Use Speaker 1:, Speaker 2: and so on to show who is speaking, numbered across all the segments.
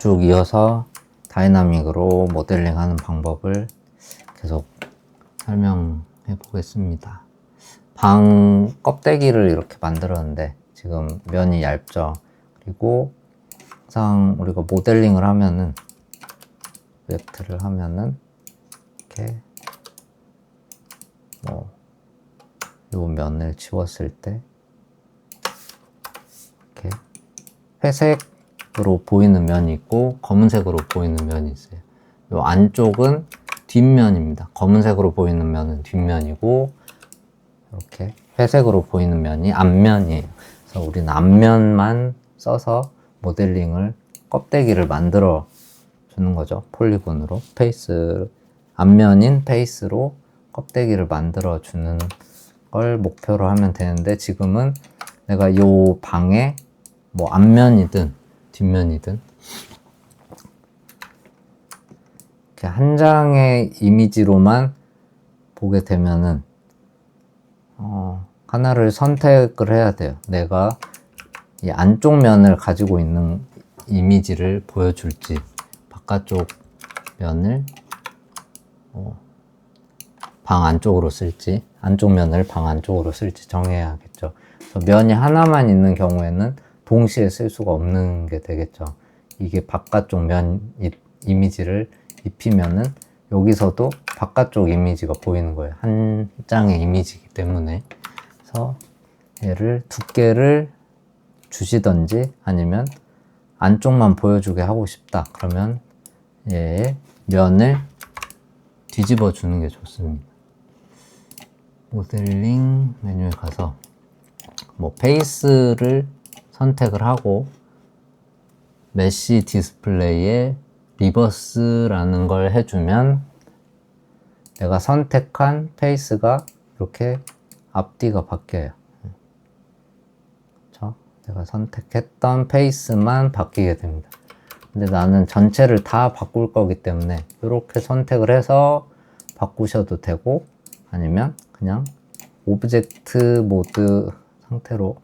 Speaker 1: 쭉 이어서 다이나믹으로 모델링 하는 방법을 계속 설명해 보겠습니다. 방 껍데기를 이렇게 만들었는데 지금 면이 얇죠. 그리고 항상 우리가 모델링을 하면은, 웹트를 하면은 이렇게 요 면을 지웠을 때 이렇게 회색으로 보이는 면이 있고 검은색으로 보이는 면이 있어요. 요 안쪽은 뒷면입니다. 검은색으로 보이는 면은 뒷면이고, 이렇게 회색으로 보이는 면이 앞면이에요. 그래서 우리는 앞면만 써서 모델링을, 껍데기를 만들어 주는 거죠. 폴리곤으로 앞면인 페이스로 껍데기를 만들어 주는 걸 목표로 하면 되는데, 지금은 내가 요 방에 앞면이든 뒷면이든 이렇게 한 장의 이미지로만 보게 되면은 하나를 선택을 해야 돼요. 내가 이 안쪽 면을 가지고 있는 이미지를 보여줄지, 바깥쪽 면을 방 안쪽으로 쓸지, 안쪽 면을 방 안쪽으로 쓸지 정해야겠죠. 그래서 면이 하나만 있는 경우에는 동시에 쓸 수가 없는 게 되겠죠. 이게 바깥쪽 면 이미지를 입히면은 여기서도 바깥쪽 이미지가 보이는 거예요. 한 장의 이미지이기 때문에. 그래서 얘를 두께를 주시던지 아니면 안쪽만 보여주게 하고 싶다. 그러면 얘의 면을 뒤집어 주는 게 좋습니다. 모델링 메뉴에 가서 페이스를 선택을 하고, 메쉬 디스플레이에 리버스라는 걸 해주면 내가 선택한 페이스가 이렇게 앞뒤가 바뀌어요. 그렇죠? 내가 선택했던 페이스만 바뀌게 됩니다. 근데 나는 전체를 다 바꿀 거기 때문에 이렇게 선택을 해서 바꾸셔도 되고, 아니면 그냥 오브젝트 모드 상태로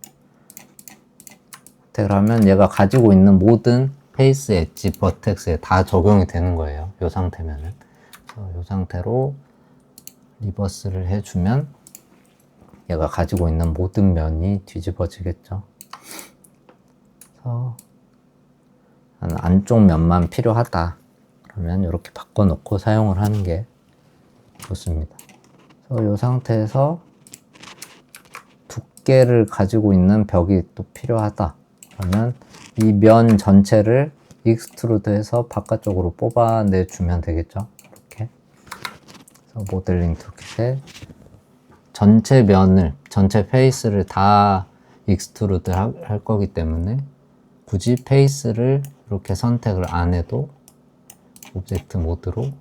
Speaker 1: 선택을 하면 얘가 가지고 있는 모든 페이스, 엣지, 버텍스에 다 적용이 되는 거예요. 이 상태면은. 이 상태로 리버스를 해주면 얘가 가지고 있는 모든 면이 뒤집어지겠죠. 그래서 안쪽 면만 필요하다. 그러면 이렇게 바꿔놓고 사용을 하는 게 좋습니다. 그래서 이 상태에서 두께를 가지고 있는 벽이 또 필요하다. 그러면 이 면 전체를 익스트루드해서 바깥쪽으로 뽑아내주면 되겠죠. 이렇게. 그래서 모델링 툴킷에 전체 면을, 전체 페이스를 다 익스트루드 할 거기 때문에 굳이 페이스를 이렇게 선택을 안 해도 오브젝트 모드로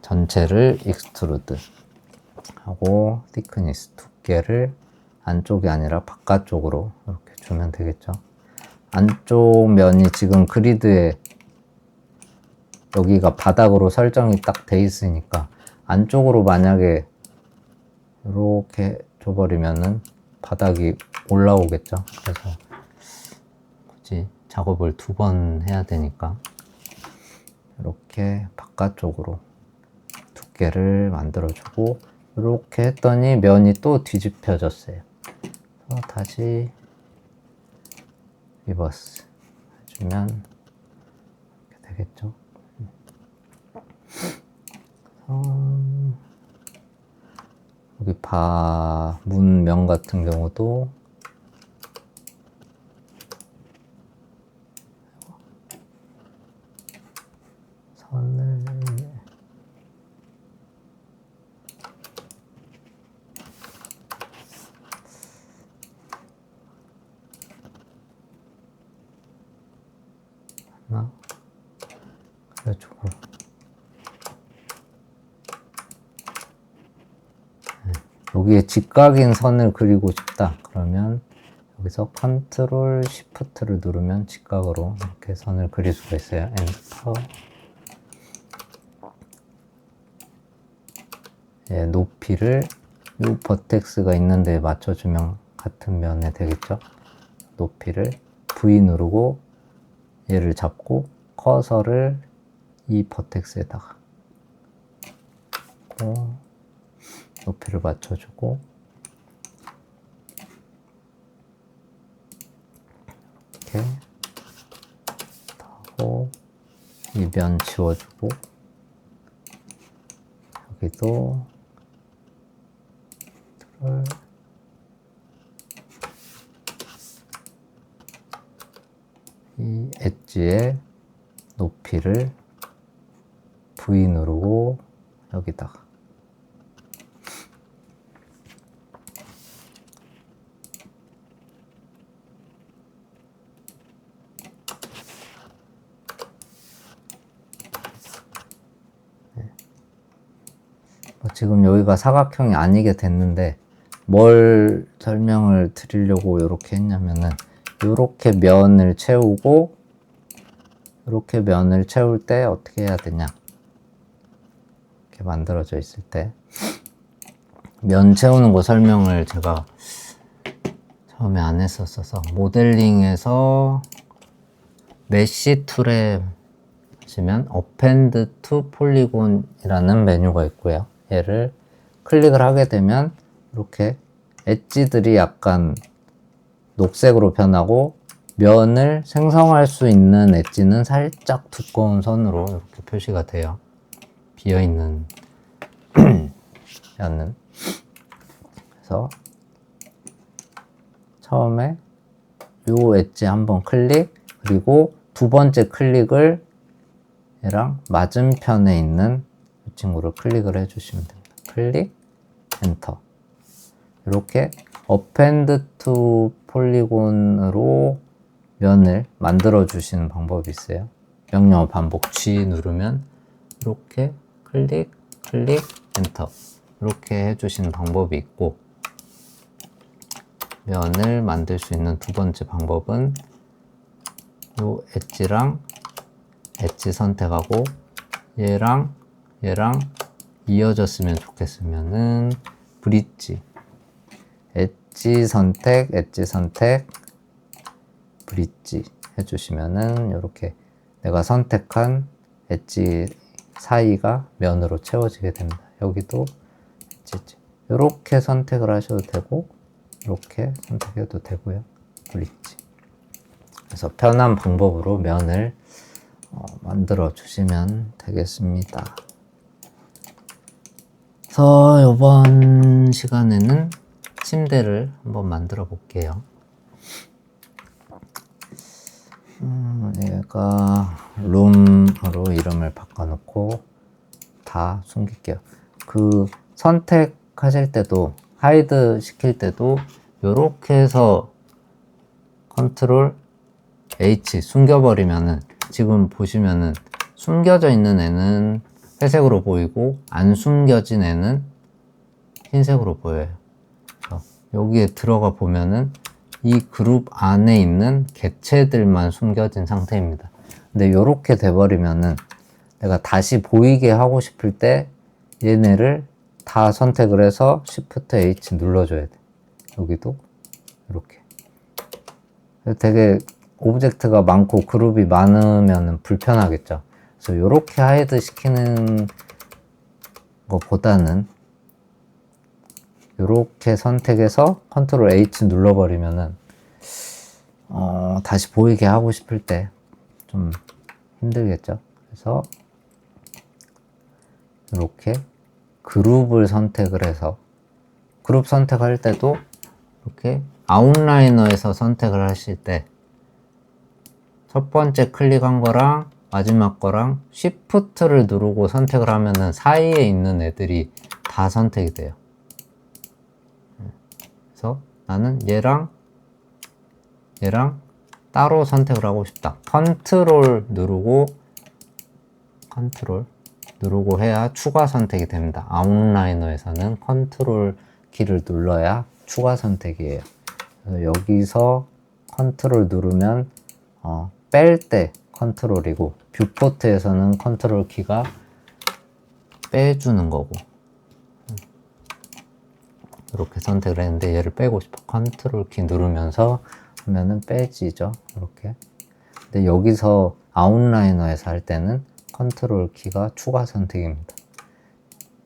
Speaker 1: 전체를 익스트루드 하고, thickness, 두께를 안쪽이 아니라 바깥쪽으로 이렇게 주면 되겠죠. 안쪽 면이 지금 그리드에 여기가 바닥으로 설정이 딱 돼 있으니까 안쪽으로 만약에 이렇게 줘버리면은 바닥이 올라오겠죠. 그래서 굳이 작업을 2번 해야 되니까 이렇게 바깥쪽으로 두께를 만들어주고, 이렇게 했더니 면이 또 뒤집혀졌어요. 그래서 다시 리버스 해주면 이렇게 되겠죠. 여기 문면 같은 경우도 선을 하나 이쪽으로, 여기에 직각인 선을 그리고 싶다. 그러면 여기서 컨트롤 시프트를 누르면 직각으로 이렇게 선을 그릴 수가 있어요. 엔터. 높이를 이 버텍스가 있는 데에 맞춰주면 같은 면에 되겠죠. 높이를 V 누르고 얘를 잡고 커서를 이 버텍스에다가 높이를 맞춰주고 이렇게 하고 이 면 지워주고 여기도 이 엣지의 높이를 V 누르고 여기다가 지금 여기가 사각형이 아니게 됐는데 뭘 설명을 드리려고 이렇게 했냐면은 이렇게 면을 채우고 이렇게 면을 채울 때 어떻게 해야 되냐, 이렇게 만들어져 있을 때 면 채우는 거 설명을 제가 처음에 안 했었어서 모델링에서 메쉬 툴에 보시면 Append to Polygon이라는 메뉴가 있고요. 얘를 클릭을 하게 되면 이렇게 엣지들이 약간 녹색으로 변하고 면을 생성할 수 있는 엣지는 살짝 두꺼운 선으로 이렇게 표시가 돼요. 비어있는 면은. 그래서 처음에 요 엣지 한번 클릭, 그리고 두 번째 클릭을 얘랑 맞은편에 있는 이 친구를 클릭을 해주시면 됩니다. 클릭, 엔터. 이렇게 Append to Polygon으로 면을 만들어 주시는 방법이 있어요. 명령어 반복 G 누르면 이렇게 클릭, 클릭, 엔터 이렇게 해주시는 방법이 있고, 면을 만들 수 있는 두 번째 방법은 요 엣지랑 엣지 선택하고 얘랑 이어졌으면 좋겠으면은 브릿지, 엣지 선택, 브릿지 해주시면은 이렇게 내가 선택한 엣지 사이가 면으로 채워지게 됩니다. 여기도 엣지 이렇게 선택을 하셔도 되고 이렇게 선택해도 되고요. 브릿지. 그래서 편한 방법으로 면을 만들어 주시면 되겠습니다. 그래서 이번 시간에는 침대를 한번 만들어 볼게요. 얘가 룸으로 이름을 바꿔놓고 다 숨길게요. 그 선택하실 때도, 하이드 시킬 때도 요렇게 해서 컨트롤 H 숨겨버리면은 지금 보시면은 숨겨져 있는 애는 회색으로 보이고 안 숨겨진 애는 흰색으로 보여요. 여기에 들어가 보면은 이 그룹 안에 있는 객체들만 숨겨진 상태입니다. 근데 이렇게 돼버리면은 내가 다시 보이게 하고 싶을 때 얘네를 다 선택을 해서 Shift H 눌러줘야 돼. 여기도 이렇게. 되게 오브젝트가 많고 그룹이 많으면 불편하겠죠. 그래서 이렇게 하이드 시키는 것보다는 이렇게 선택해서 컨트롤 H 눌러버리면은 다시 보이게 하고 싶을 때 좀 힘들겠죠. 그래서 이렇게 그룹을 선택을 해서, 그룹 선택할 때도 이렇게 아웃라이너에서 선택을 하실 때 첫 번째 클릭한 거랑 마지막 거랑 Shift를 누르고 선택을 하면은 사이에 있는 애들이 다 선택이 돼요. 그래서 나는 얘랑 따로 선택을 하고 싶다. 컨트롤 누르고 해야 추가 선택이 됩니다. 아웃라이너에서는 컨트롤 키를 눌러야 추가 선택이에요. 그래서 여기서 컨트롤 누르면 뺄 때 컨트롤이고, 뷰포트에서는 컨트롤 키가 빼주는 거고, 이렇게 선택을 했는데 얘를 빼고 싶어. 컨트롤 키 누르면서 하면은 빼지죠. 이렇게. 근데 여기서 아웃라이너에서 할 때는 컨트롤 키가 추가 선택입니다.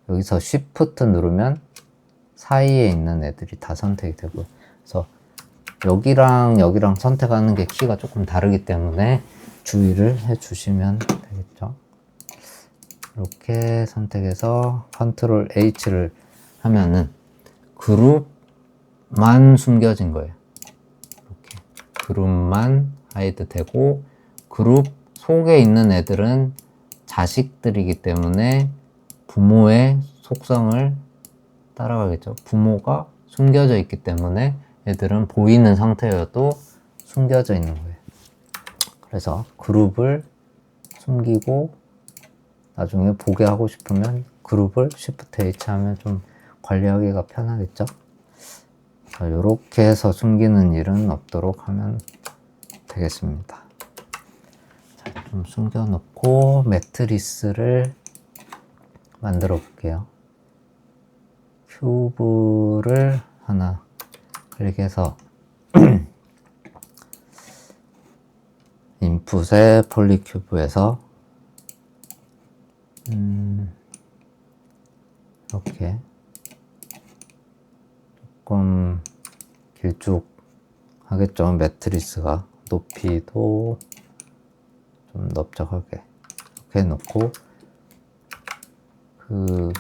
Speaker 1: 여기서 쉬프트 누르면 사이에 있는 애들이 다 선택이 되고요. 그래서 여기랑 여기랑 선택하는 게 키가 조금 다르기 때문에 주의를 해 주시면 되겠죠. 이렇게 선택해서 컨트롤 H를 하면은 그룹만 숨겨진 거예요. 이렇게 그룹만 하이드 되고, 그룹 속에 있는 애들은 자식들이기 때문에 부모의 속성을 따라가겠죠. 부모가 숨겨져 있기 때문에 애들은 보이는 상태여도 숨겨져 있는 거예요. 그래서 그룹을 숨기고 나중에 보게 하고 싶으면 그룹을 Shift H 하면 좀 관리하기가 편하겠죠. 자, 이렇게 해서 숨기는 일은 없도록 하면 되겠습니다. 자, 좀 숨겨놓고 매트리스를 만들어 볼게요. 큐브를 하나 클릭해서 인풋의 폴리큐브에서 이렇게 조금 길쭉하겠죠. 매트리스가 높이도 좀 넓적하게 이렇게 해놓고, 그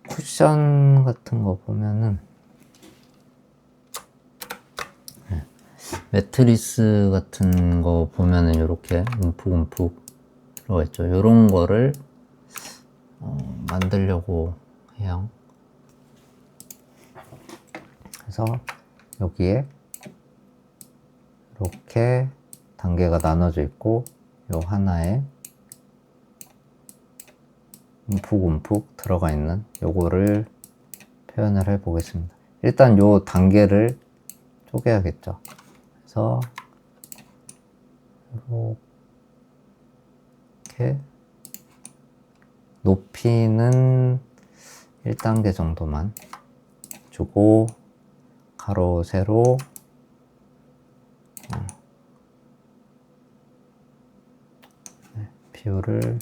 Speaker 1: 쿠션 같은 거 보면은 매트리스 같은 거 보면은 이렇게 움푹움푹 들어가 있죠. 이런 거를 만들려고 해요. 그래서 여기에 이렇게 단계가 나눠져 있고, 요 하나에 움푹움푹 들어가 있는 요거를 표현을 해 보겠습니다. 일단 요 단계를 쪼개야겠죠. 그래서 이렇게 높이는 1단계 정도만 주고, 가로 세로 비율을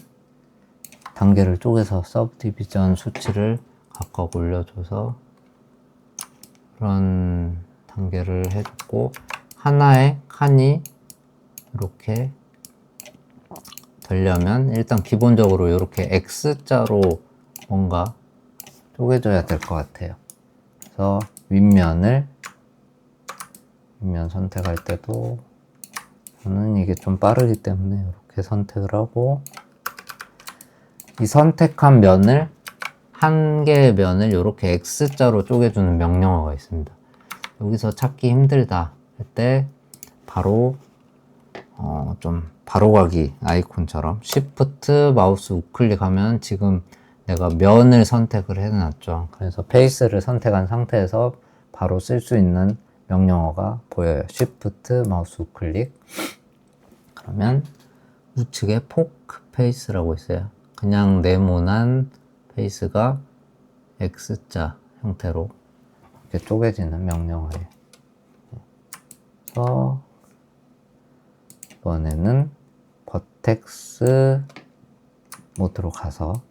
Speaker 1: 단계를 쪼개서 서브디비전 수치를 각각 올려줘서 그런 단계를 해줬고, 하나의 칸이 이렇게 되려면 일단 기본적으로 이렇게 X자로 뭔가 쪼개져야 될 것 같아요. 그래서 윗면 선택할 때도 저는 이게 좀 빠르기 때문에 이렇게 선택을 하고, 이 선택한 면을, 한 개의 면을 이렇게 X자로 쪼개주는 명령어가 있습니다. 여기서 찾기 힘들다 할 때 바로 좀 바로가기 아이콘처럼 Shift 마우스 우클릭하면 지금 내가 면을 선택을 해놨죠. 그래서 페이스를 선택한 상태에서 바로 쓸 수 있는 명령어가 보여요. Shift 마우스 우클릭. 그러면 우측에 포크 페이스라고 있어요. 그냥 네모난 페이스가 X자 형태로 이렇게 쪼개지는 명령어예요. 그래서 이번에는 버텍스 모드로 가서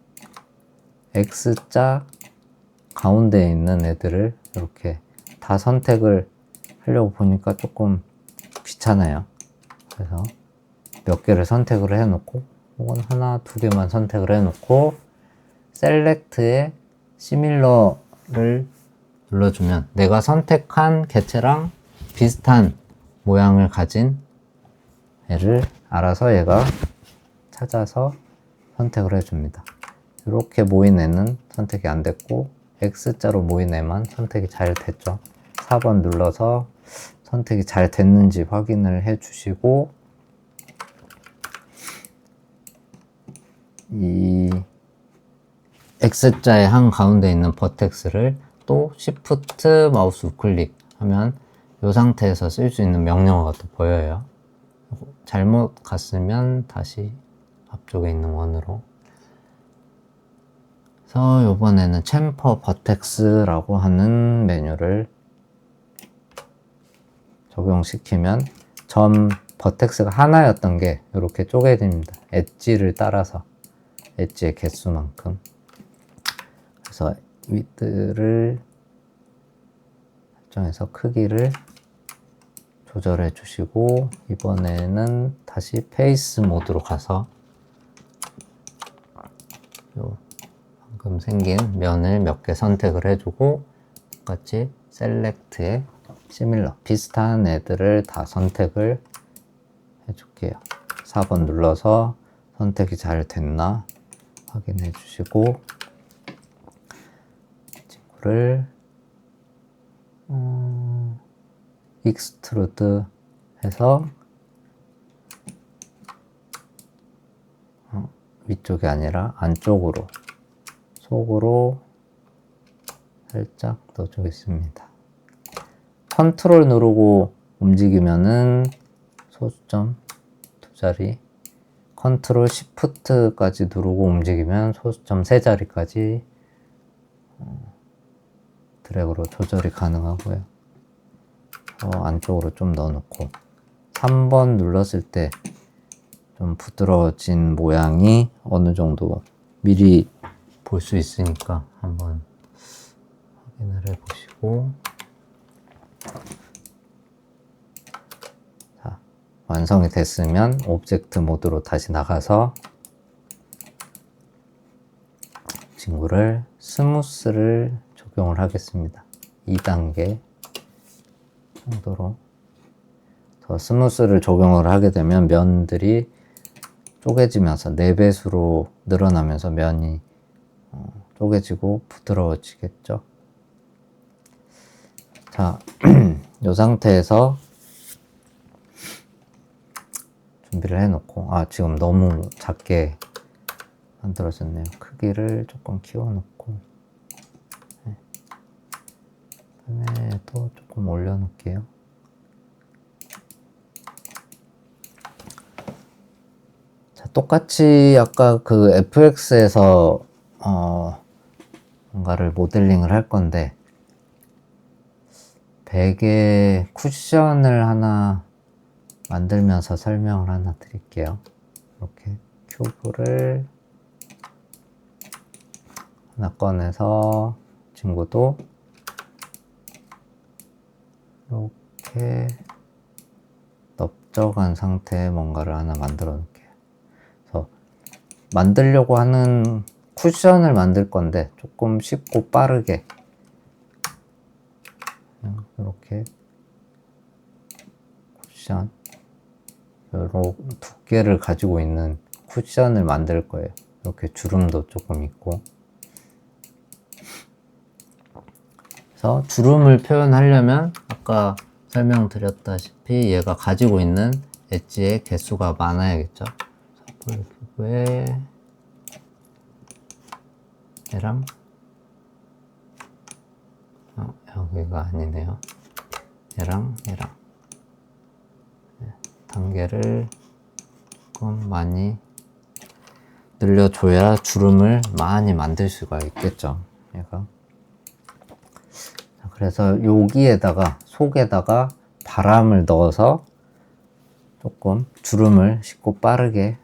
Speaker 1: X자 가운데에 있는 애들을 이렇게 다 선택을 하려고 보니까 조금 귀찮아요. 그래서 몇 개를 선택을 해놓고, 혹은 하나, 두 개만 선택을 해놓고, 셀렉트에 시밀러를 눌러주면 내가 선택한 개체랑 비슷한 모양을 가진 애를 알아서 얘가 찾아서 선택을 해줍니다. 이렇게 모인 애는 선택이 안 됐고, X자로 모인 애만 선택이 잘 됐죠. 4번 눌러서 선택이 잘 됐는지 확인을 해 주시고, 이 X자의 한 가운데 있는 버텍스를 또 Shift 마우스 우클릭 하면 이 상태에서 쓸 수 있는 명령어가 또 보여요. 잘못 갔으면 다시 앞쪽에 있는 원으로. 그래서 이번에는 챔퍼 버텍스라고 하는 메뉴를 적용시키면 점 버텍스가 하나였던 게 이렇게 쪼개집니다. 엣지를 따라서 엣지의 개수만큼. 그래서 위드를 설정해서 크기를 조절해 주시고, 이번에는 다시 페이스 모드로 가서 요 방금 생긴 면을 몇 개 선택을 해주고, 똑같이 셀렉트에 시밀러 비슷한 애들을 다 선택을 해줄게요. 4번 눌러서 선택이 잘 됐나 확인해 주시고, 친구를 익스트루드 해서 위쪽이 아니라 안쪽으로 속으로 살짝 넣어주겠습니다. 컨트롤 누르고 움직이면은 소수점 두 자리, 컨트롤 시프트까지 누르고 움직이면 소수점 세 자리까지 드래그로 조절이 가능하고요. 안쪽으로 좀 넣어놓고 3번 눌렀을 때 좀 부드러워진 모양이 어느 정도 미리 볼 수 있으니까 한번 확인을 해 보시고, 자, 완성이 됐으면 오브젝트 모드로 다시 나가서 친구를 스무스를 적용을 하겠습니다. 2단계 정도로. 더 스무스를 적용을 하게 되면 면들이 쪼개지면서 4배수로 늘어나면서 면이 쪼개지고 부드러워지겠죠. 자, 이 상태에서 준비를 해놓고, 지금 너무 작게 만들어졌네요. 크기를 조금 키워놓고, 그다음에 또 조금 올려놓을게요. 자, 똑같이 아까 그 FX에서 뭔가를 모델링을 할 건데, 베개 쿠션을 하나 만들면서 설명을 하나 드릴게요. 이렇게 큐브를 하나 꺼내서 친구도 이렇게 넓적한 상태의 뭔가를 하나 만들어 놓을게요. 그래서 만들려고 하는 쿠션을 만들 건데 조금 쉽고 빠르게 이렇게 쿠션, 이런 두께를 가지고 있는 쿠션을 만들 거예요. 이렇게 주름도 조금 있고. 그래서 주름을 표현하려면 아까 설명드렸다시피 얘가 가지고 있는 엣지의 개수가 많아야겠죠. 큐브에 얘랑 여기가 아니네요. 얘랑 단계를 조금 많이 늘려줘야 주름을 많이 만들 수가 있겠죠. 얘가. 그래서 여기에다가 속에다가 바람을 넣어서 조금 주름을 쉽고 빠르게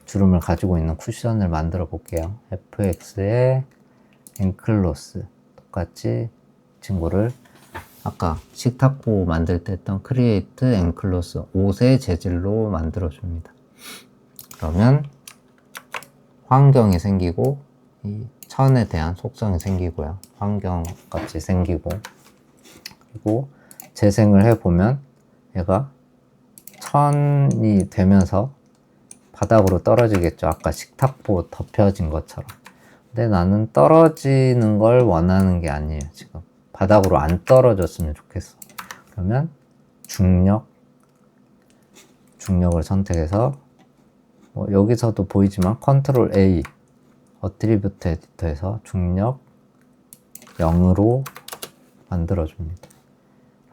Speaker 1: 주름을 가지고 있는 쿠션을 만들어 볼게요. FX에 앵클로스 똑같이 친구를 아까 식탁보 만들 때 했던 크리에이트 앵클로스 옷의 재질로 만들어 줍니다. 그러면 환경이 생기고 이 천에 대한 속성이 생기고요. 환경같이 생기고, 그리고 재생을 해보면 얘가 천이 되면서 바닥으로 떨어지겠죠. 아까 식탁보 덮여진 것처럼. 근데 나는 떨어지는 걸 원하는 게 아니에요. 지금 바닥으로 안 떨어졌으면 좋겠어. 그러면 중력을 선택해서 여기서도 보이지만 컨트롤 A 어트리뷰트 에디터에서 중력 0으로 만들어줍니다.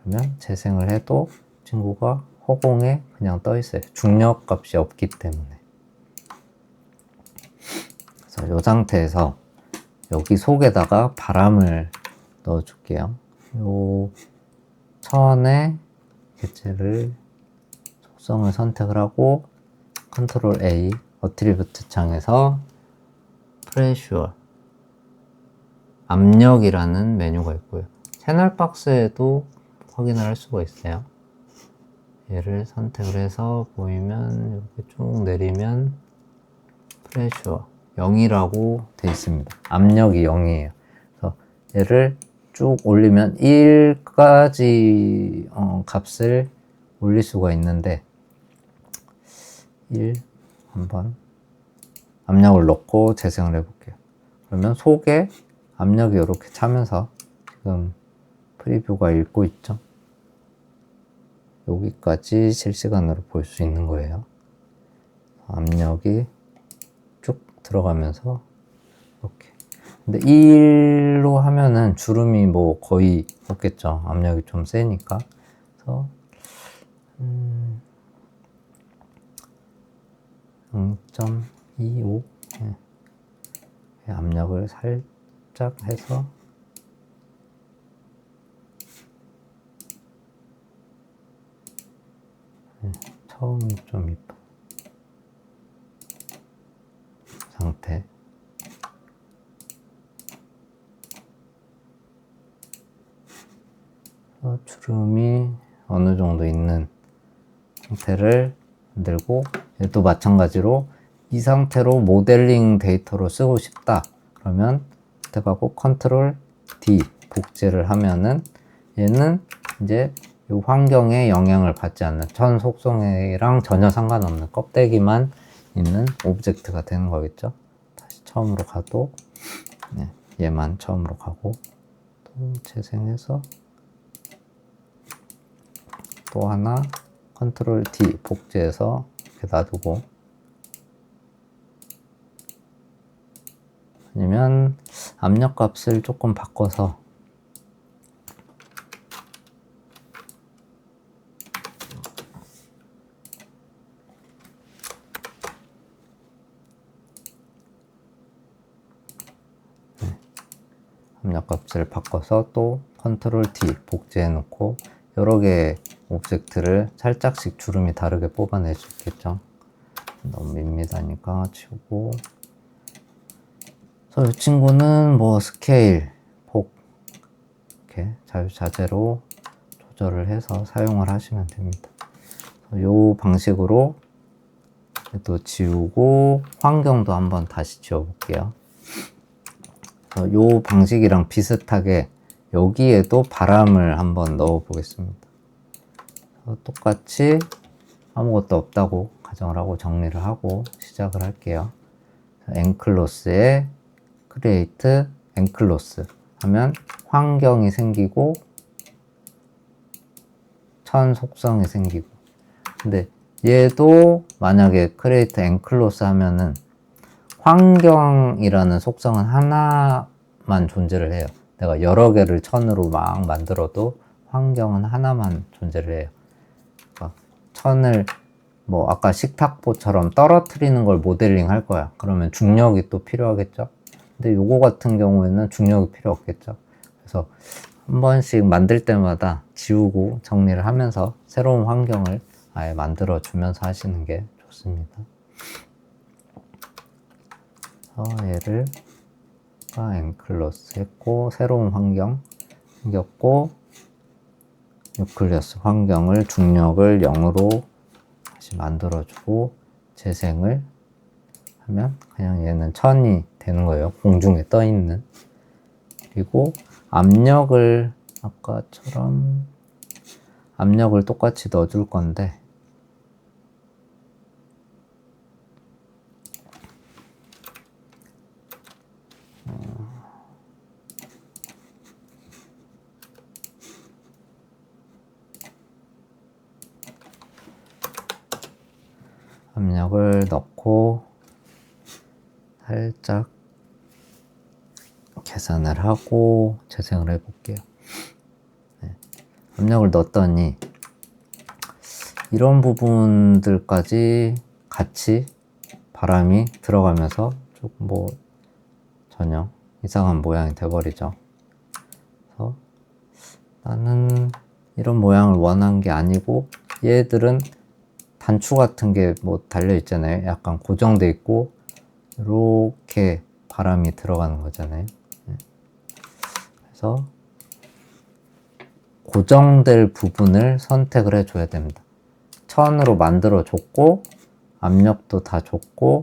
Speaker 1: 그러면 재생을 해도 친구가 허공에 그냥 떠 있어요. 중력 값이 없기 때문에. 그래서 이 상태에서 여기 속에다가 바람을 넣어 줄게요. 요 천에 개체를 속성을 선택을 하고 컨트롤 A 어트리뷰트 창에서 프레셔 압력이라는 메뉴가 있고요. 채널 박스에도 확인을 할 수가 있어요. 얘를 선택을 해서 보이면 이렇게 쭉 내리면 프레셔 0이라고 되어 있습니다. 압력이 0이에요. 그래서 얘를 쭉 올리면 1까지 값을 올릴 수가 있는데 1 한번 압력을 넣고 재생을 해볼게요. 그러면 속에 압력이 이렇게 차면서 지금 프리뷰가 읽고 있죠. 여기까지 실시간으로 볼 수 있는 거예요. 압력이 쭉 들어가면서 이렇게. 근데 1로 하면은 주름이 뭐 거의 없겠죠. 압력이 좀 세니까. 그래서 0.25 압력을 살짝 해서 처음 0.2% 상태. 주름이 어느 정도 있는 상태를 만들고, 또 마찬가지로 이 상태로 모델링 데이터로 쓰고 싶다 그러면 선택하고 컨트롤 D 복제를 하면은 얘는 이제 이 환경에 영향을 받지 않는 천 속성이랑 전혀 상관없는 껍데기만 있는 오브젝트가 되는 거겠죠. 다시 처음으로 가도 얘만 처음으로 가고 또 재생해서 또 하나 컨트롤 D 복제해서 이렇게 놔두고, 아니면 압력 값을 조금 바꿔서 압력 값을 바꿔서 또 컨트롤 D 복제해 놓고 여러 개의 오브젝트를 살짝씩 주름이 다르게 뽑아낼 수 있겠죠. 너무 밋밋하니까 치우고, 그래서 이 친구는 뭐 스케일, 폭 이렇게 자유자재로 조절을 해서 사용을 하시면 됩니다. 이 방식으로 또 지우고 환경도 한번 다시 지워볼게요. 이 방식이랑 비슷하게 여기에도 바람을 한번 넣어 보겠습니다. 똑같이 아무것도 없다고 가정을 하고 정리를 하고 시작을 할게요. 엔클로스에 크리에이트 엔클로스 하면 환경이 생기고 천 속성이 생기고, 근데 얘도 만약에 크리에이트 엔클로스 하면은 환경이라는 속성은 하나만 존재를 해요. 내가 여러 개를 천으로 막 만들어도 환경은 하나만 존재를 해요. 그러니까 천을 뭐 아까 식탁보처럼 떨어뜨리는 걸 모델링 할 거야. 그러면 중력이 또 필요하겠죠. 근데 요거 같은 경우에는 중력이 필요 없겠죠. 그래서 한 번씩 만들 때마다 지우고 정리를 하면서 새로운 환경을 아예 만들어 주면서 하시는 게 좋습니다. 얘를 엔클로스 했고 새로운 환경 생겼고, 뉴클리어스 환경을 중력을 0으로 다시 만들어주고 재생을 하면 그냥 얘는 천이 되는 거예요. 공중에 떠 있는. 그리고 압력을 아까처럼 압력을 똑같이 넣어줄 건데, 압력을 넣고 살짝 계산을 하고 재생을 해볼게요. 압력을 넣었더니 이런 부분들까지 같이 바람이 들어가면서 조금 뭐 전혀 이상한 모양이 돼버리죠. 그래서 나는 이런 모양을 원한 게 아니고 얘들은 단추 같은 게 뭐 달려 있잖아요. 약간 고정돼 있고 이렇게 바람이 들어가는 거잖아요. 그래서 고정될 부분을 선택을 해줘야 됩니다. 천으로 만들어 줬고 압력도 다 줬고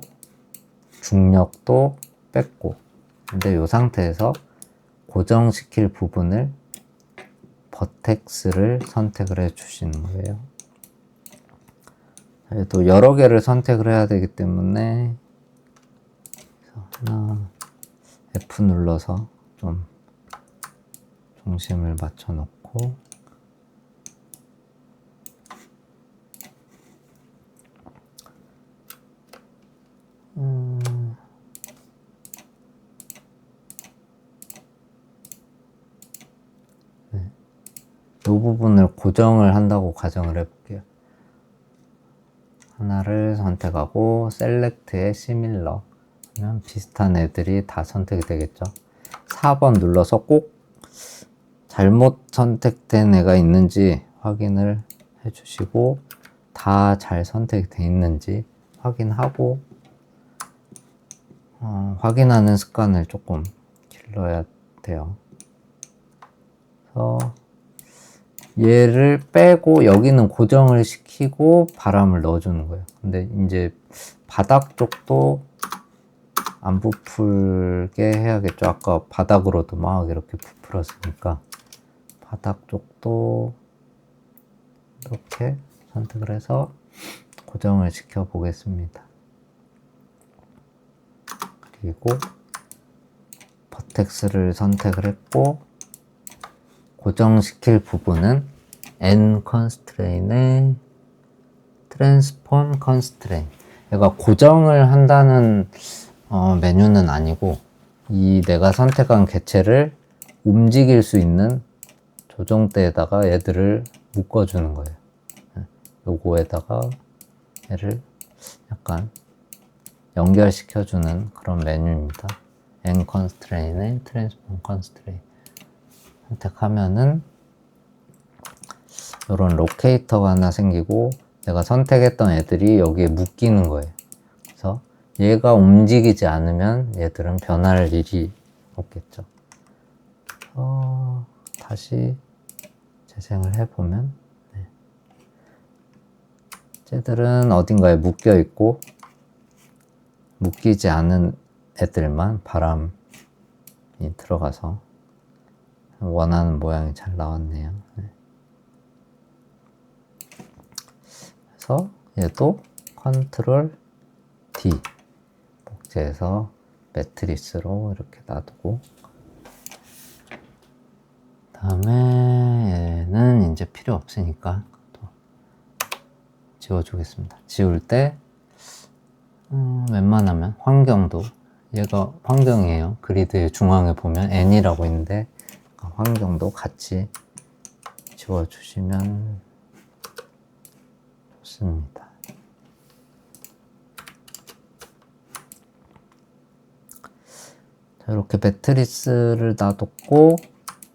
Speaker 1: 중력도 뺐고, 근데 이 상태에서 고정시킬 부분을 버텍스를 선택을 해 주시는 거예요. 또 여러 개를 선택을 해야 되기 때문에 하나 F 눌러서 좀 중심을 맞춰 놓고 이 부분을 고정을 한다고 가정을 해볼게요. 하나를 선택하고 셀렉트에 시밀러 하면 비슷한 애들이 다 선택이 되겠죠. 4번 눌러서 꼭 잘못 선택된 애가 있는지 확인을 해주시고 다 잘 선택이 돼 있는지 확인하고 확인하는 습관을 조금 길러야 돼요. 그래서 얘를 빼고 여기는 고정을 시키고 바람을 넣어주는 거예요. 근데 이제 바닥 쪽도 안 부풀게 해야겠죠. 아까 바닥으로도 막 이렇게 부풀었으니까 바닥 쪽도 이렇게 선택을 해서 고정을 시켜 보겠습니다. 그리고 버텍스를 선택을 했고 고정시킬 부분은 N 컨스트레인의 트랜스폼 컨스트레인. 얘가 고정을 한다는 메뉴는 아니고 이 내가 선택한 개체를 움직일 수 있는 조정대에다가 얘들을 묶어주는 거예요. 요거에다가 얘를 약간 연결시켜주는 그런 메뉴입니다. N 컨스트레인의 트랜스폼 컨스트레인 선택하면은 이런 로케이터가 하나 생기고 내가 선택했던 애들이 여기에 묶이는 거예요. 그래서 얘가 움직이지 않으면 얘들은 변할 일이 없겠죠. 다시 재생을 해보면 쟤들은 어딘가에 묶여 있고 묶이지 않은 애들만 바람이 들어가서 원하는 모양이 잘 나왔네요. 그래서 얘도 컨트롤 D 복제해서 매트리스로 이렇게 놔두고 다음에 얘는 이제 필요 없으니까 또 지워주겠습니다. 지울 때 웬만하면 환경도 얘가 환경이에요. 그리드의 중앙에 보면 N이라고 있는데 환경도 같이 지워주시면 좋습니다. 자, 이렇게 매트리스를 놔뒀고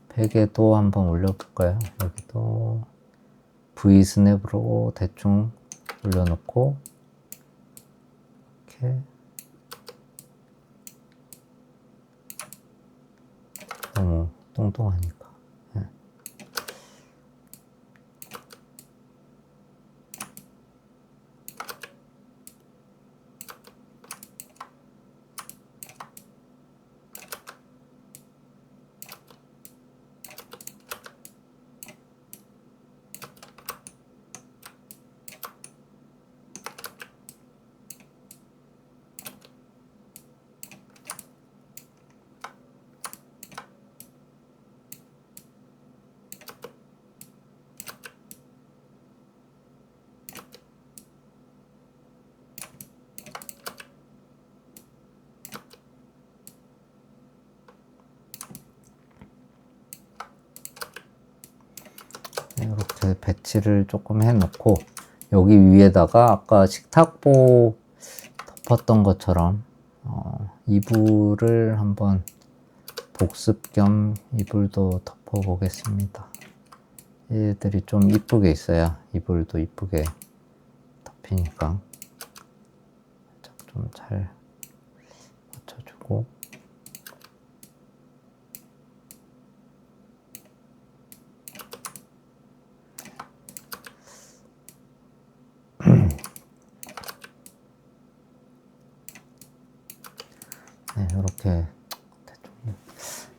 Speaker 1: 베개도 한번 올려볼까요? 여기도 V 스냅으로 대충 올려놓고 이렇게 너무 뚱뚱하니까 이렇게 배치를 조금 해놓고 여기 위에다가 아까 식탁보 덮었던 것처럼 이불을 한번 복습 겸 이불도 덮어 보겠습니다. 얘들이 좀 이쁘게 있어야 이불도 이쁘게 잡히니까 좀 잘 맞춰주고, 네, 이렇게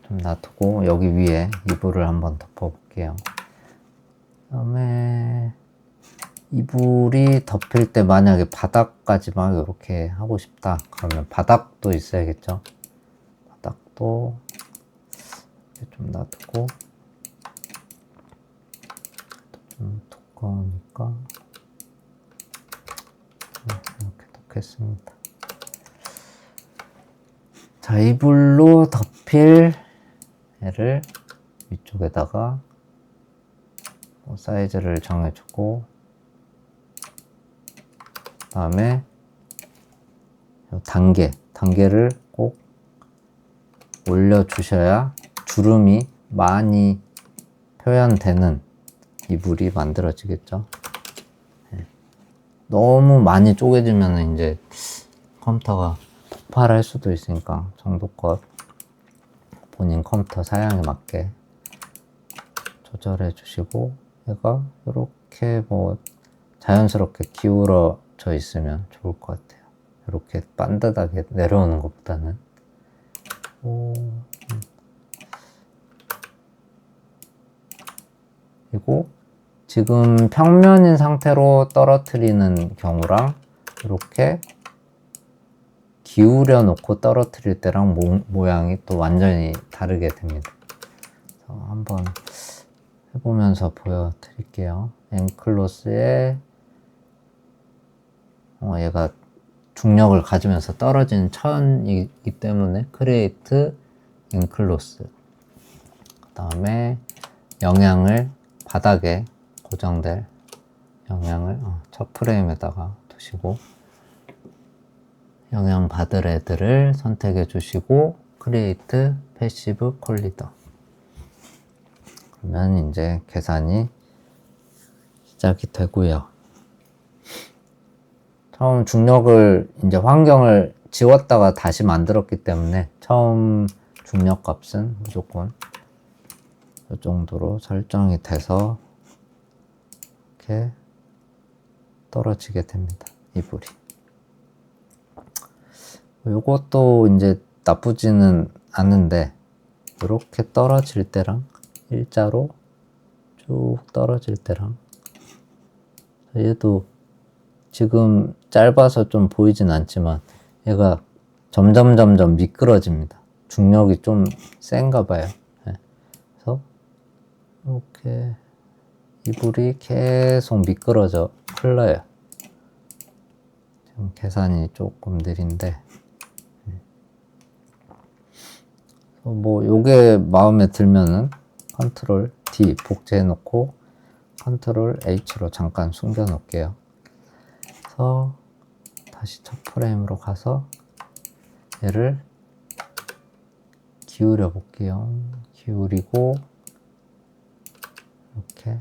Speaker 1: 좀 놔두고 여기 위에 이불을 한번 덮어볼게요. 그다음에 이불이 덮일 때 만약에 바닥까지 막 이렇게 하고 싶다 그러면 바닥도 있어야겠죠. 바닥도 이렇게 좀 놔두고, 좀 두꺼우니까 이렇게 놓겠습니다. 자, 이불로 덮일 애를 위쪽에다가 사이즈를 정해주고, 그 다음에 단계를 꼭 올려주셔야 주름이 많이 표현되는 이불이 만들어지겠죠. 네. 너무 많이 쪼개지면 이제 컴퓨터가 폭발할 수도 있으니까 정도껏 본인 컴퓨터 사양에 맞게 조절해 주시고, 얘가 이렇게 뭐 자연스럽게 기울어져 있으면 좋을 것 같아요. 이렇게 반듯하게 내려오는 것보다는. 그리고 지금 평면인 상태로 떨어뜨리는 경우랑 이렇게 기울여 놓고 떨어뜨릴 때랑 모양이 또 완전히 다르게 됩니다. 그래서 한번 해보면서 보여드릴게요. 앵클로스에 얘가 중력을 가지면서 떨어지는 천이기 때문에 크리에이트 앵클로스, 그 다음에 영향을 바닥에 고정될 영향을 첫 프레임에다가 두시고, 영향 받을 애들을 선택해 주시고 크리에이트 패시브 콜리더. 그러면 이제 계산이 시작이 되고요. 처음 중력을 이제 환경을 지웠다가 다시 만들었기 때문에 처음 중력 값은 무조건 이 정도로 설정이 돼서 이렇게 떨어지게 됩니다. 이불이. 요것도 이제 나쁘지는 않은데, 이렇게 떨어질 때랑 일자로 쭉 떨어질 때랑, 얘도 지금 짧아서 좀 보이진 않지만 얘가 점점 미끄러집니다. 중력이 좀 센가 봐요. 네. 그래서 이렇게 이불이 계속 미끄러져 흘러요. 지금 계산이 조금 느린데, 뭐 요게 마음에 들면은 컨트롤 D 복제해 놓고 컨트롤 H로 잠깐 숨겨 놓을게요. 그래서 다시 첫 프레임으로 가서 얘를 기울여 볼게요. 기울이고 이렇게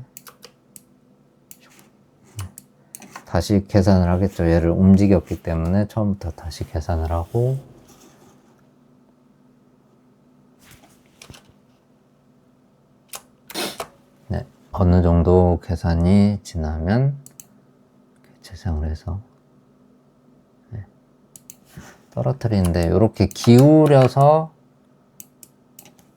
Speaker 1: 다시 계산을 하겠죠. 얘를 움직였기 때문에 처음부터 다시 계산을 하고, 네, 어느 정도 계산이 지나면 재생을 해서 떨어뜨리는데, 이렇게 기울여서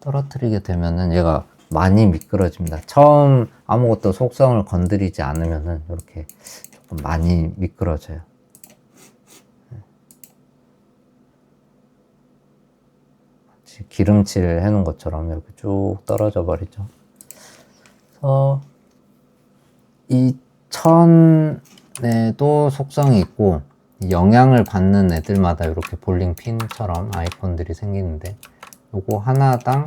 Speaker 1: 떨어뜨리게 되면은 얘가 많이 미끄러집니다. 처음 아무것도 속성을 건드리지 않으면은 이렇게 조금 많이 미끄러져요. 기름칠 해놓은 것처럼 이렇게 쭉 떨어져 버리죠. 그래서 이 천에도 속성이 있고, 영향을 받는 애들마다 이렇게 볼링 핀처럼 아이콘들이 생기는데, 요거 하나당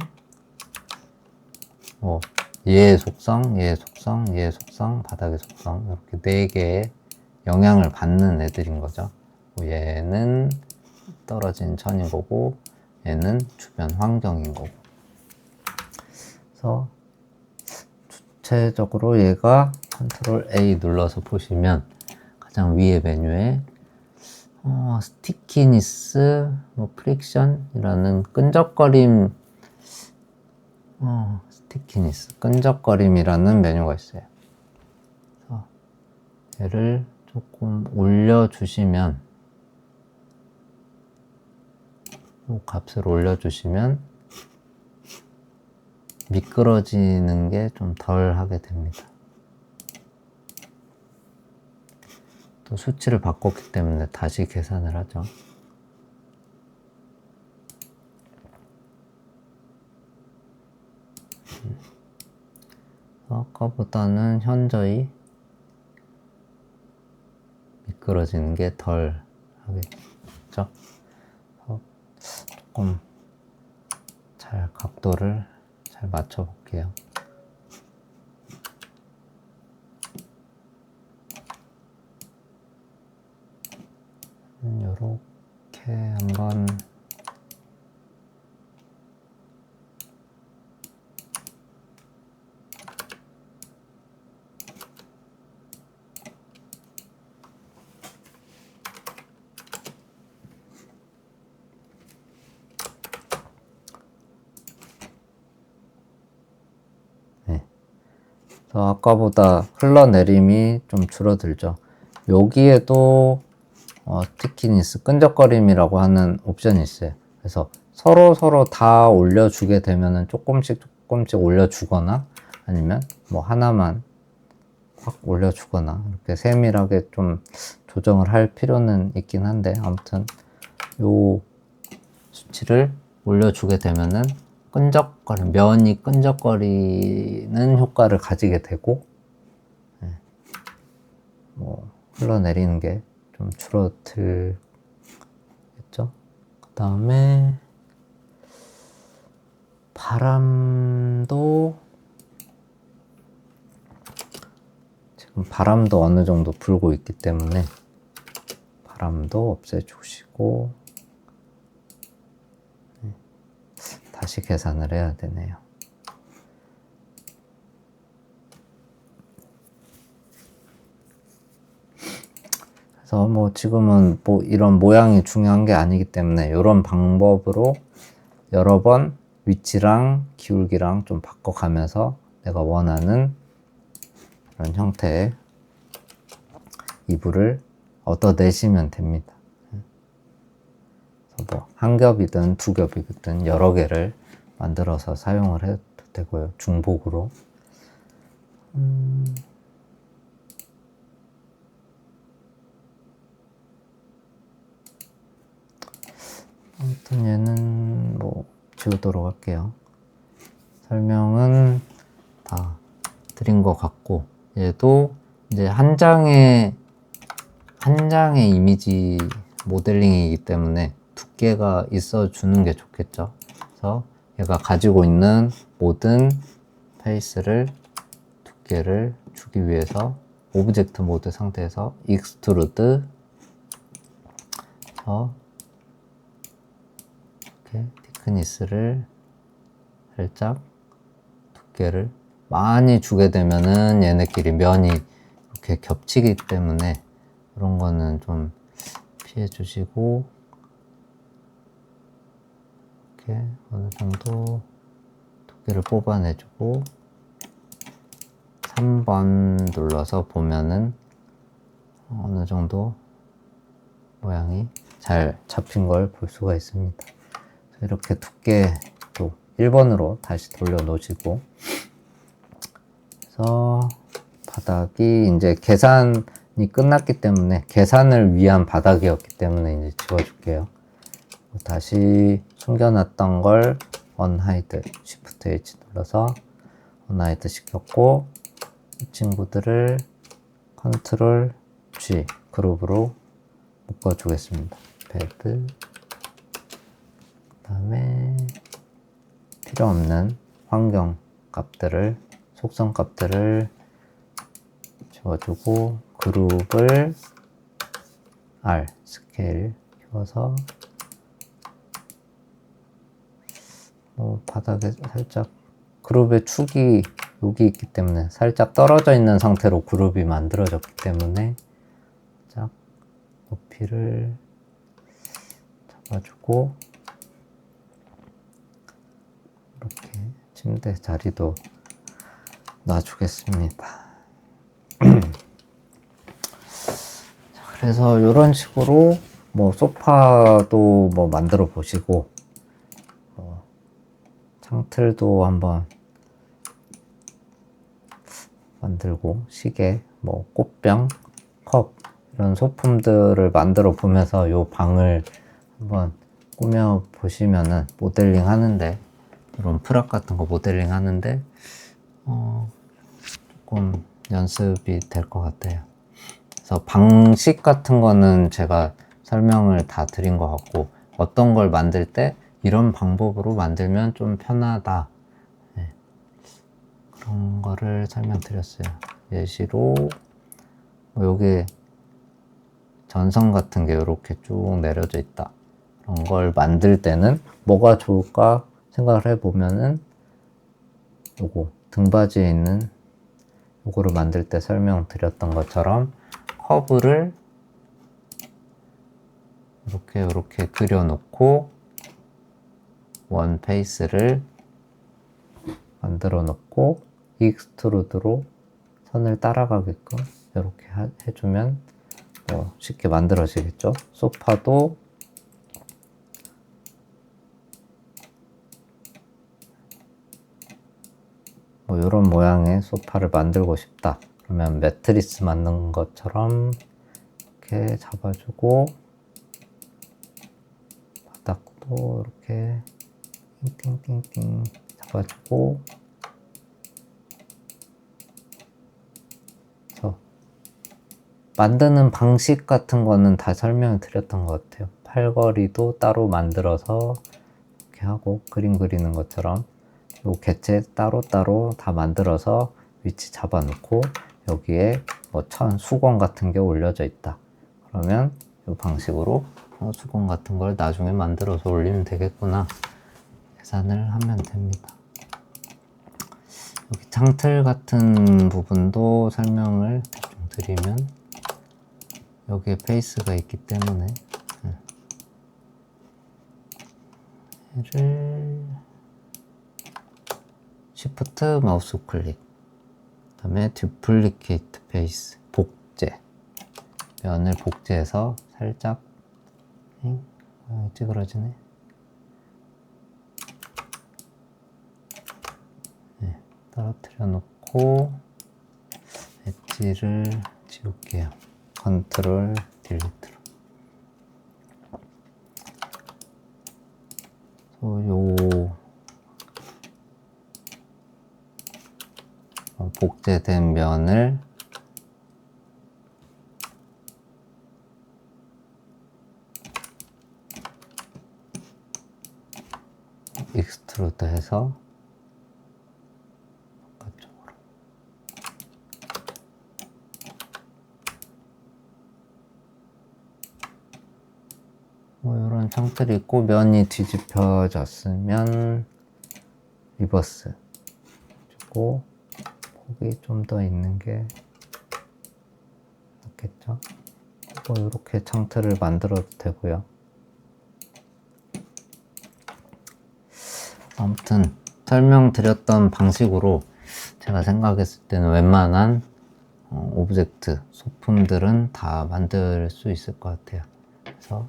Speaker 1: 얘의 속성, 얘의 속성, 얘의 속성, 바닥의 속성, 이렇게 4개의 영향을 받는 애들인 거죠. 얘는 떨어진 천인 거고, 얘는 주변 환경인 거고. 그래서 구체적으로 얘가 컨트롤 A 눌러서 보시면 가장 위에 메뉴에 스티키니스, 뭐 프릭션이라는 끈적거림, 스티키니스, 끈적거림이라는 메뉴가 있어요. 그래서 얘를 조금 올려주시면, 이 값을 올려주시면 미끄러지는 게 좀 덜 하게 됩니다. 또 수치를 바꿨기 때문에 다시 계산을 하죠. 아까보다는 현저히 미끄러지는 게 덜 하겠죠. 조금 잘 각도를 잘 맞춰 볼게요. 요렇게 한번 아까보다 흘러내림이 좀 줄어들죠. 여기에도 스티키니스, 끈적거림이라고 하는 옵션이 있어요. 그래서 서로 다 올려주게 되면은 조금씩 올려주거나 아니면 뭐 하나만 확 올려주거나 이렇게 세밀하게 좀 조정을 할 필요는 있긴 한데, 아무튼 요 수치를 올려주게 되면은 면이 끈적거리는 효과를 가지게 되고, 뭐 흘러내리는 게 좀 줄어들겠죠. 그 다음에 바람도 지금 바람도 어느 정도 불고 있기 때문에 바람도 없애주시고, 다시 계산을 해야 되네요. 그래서 뭐 지금은 뭐 이런 모양이 중요한 게 아니기 때문에 이런 방법으로 여러 번 위치랑 기울기랑 좀 바꿔가면서 내가 원하는 이런 형태의 이불을 얻어내시면 됩니다. 그래서 뭐 한 겹이든 두 겹이든 여러 개를 만들어서 사용을 해도 되고요. 중복으로. 아무튼 얘는 뭐 지우도록 할게요. 설명은 다 드린 것 같고, 얘도 이제 한 장의 이미지 모델링이기 때문에 두께가 있어 주는 게 좋겠죠. 그래서 얘가 가지고 있는 모든 페이스를 두께를 주기 위해서 오브젝트 모드 상태에서 익스트루드 이렇게 티크니스를 살짝 두께를 많이 주게 되면은 얘네끼리 면이 이렇게 겹치기 때문에 그런 거는 좀 피해 주시고, 이렇게 어느 정도 두께를 뽑아내주고 3번 눌러서 보면은 어느 정도 모양이 잘 잡힌 걸 볼 수가 있습니다. 이렇게 두께도 1번으로 다시 돌려 놓으시고, 그래서 바닥이 이제 계산이 끝났기 때문에, 계산을 위한 바닥이었기 때문에 이제 지워줄게요. 다시 숨겨놨던 걸 언하이드, Shift H 눌러서 언하이드 시켰고, 이 친구들을 컨트롤 G 그룹으로 묶어주겠습니다. 베드, 그 다음에 필요 없는 환경 값들을, 속성 값들을 지워주고, 그룹을 R 스케일 키워서 바닥에 살짝, 그룹의 축이 여기 있기 때문에 살짝 떨어져 있는 상태로 그룹이 만들어졌기 때문에 높이를 잡아주고, 이렇게 침대 자리도 놔주겠습니다. 그래서 이런 식으로 뭐 소파도 뭐 만들어 보시고, 창틀도 한번 만들고, 시계, 뭐 꽃병, 컵 이런 소품들을 만들어 보면서 이 방을 한번 꾸며 보시면은 모델링 하는데, 이런 프락 같은 거 모델링 하는데 조금 연습이 될 것 같아요. 그래서 방식 같은 거는 제가 설명을 다 드린 것 같고, 어떤 걸 만들 때 이런 방법으로 만들면 좀 편하다, 네, 그런 거를 설명드렸어요. 예시로 여기 전선 같은 게 이렇게 쭉 내려져 있다, 그런 걸 만들 때는 뭐가 좋을까 생각을 해보면은, 요거 등받이에 있는 요거를 만들 때 설명드렸던 것처럼 커브를 이렇게 그려 놓고 원 페이스를 만들어 놓고 익스트루드로 선을 따라가게끔 이렇게 해주면 쉽게 만들어지겠죠. 소파도 뭐 이런 모양의 소파를 만들고 싶다 그러면 매트리스 만든 것처럼 이렇게 잡아주고, 바닥도 이렇게 띵띵띵띵 잡아주고, 그래서 만드는 방식 같은 거는 다 설명을 드렸던 것 같아요. 팔걸이도 따로 만들어서 이렇게 하고, 그림 그리는 것처럼 요 개체 따로따로 다 만들어서 위치 잡아놓고, 여기에 뭐 수건 같은 게 올려져 있다 그러면 이 방식으로 수건 같은 걸 나중에 만들어서 올리면 되겠구나 계산을 하면 됩니다. 여기 창틀 같은 부분도 설명을 좀 드리면, 여기에 페이스가 있기 때문에 얘를 시프트 마우스 클릭, 그 다음에 듀플리케이트 페이스, 복제, 면을 복제해서 살짝 찌그러지네. 네, 떨어뜨려 놓고 엣지를 지울게요. 컨트롤 딜리트로. 요 복제된 면을 익스트루드 해서 바깥쪽으로, 뭐 이런 창틀이 있고, 면이 뒤집혀졌으면 리버스 주고, 폭이 좀 더 있는 게 낫겠죠. 뭐 이렇게 창틀을 만들어도 되고요. 아무튼 설명드렸던 방식으로 제가 생각했을 때는 웬만한 오브젝트, 소품들은 다 만들 수 있을 것 같아요. 그래서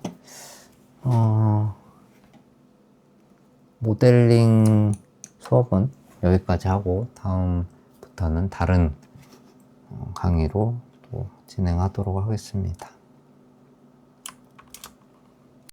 Speaker 1: 모델링 수업은 여기까지 하고, 다음부터는 다른 강의로 또 진행하도록 하겠습니다.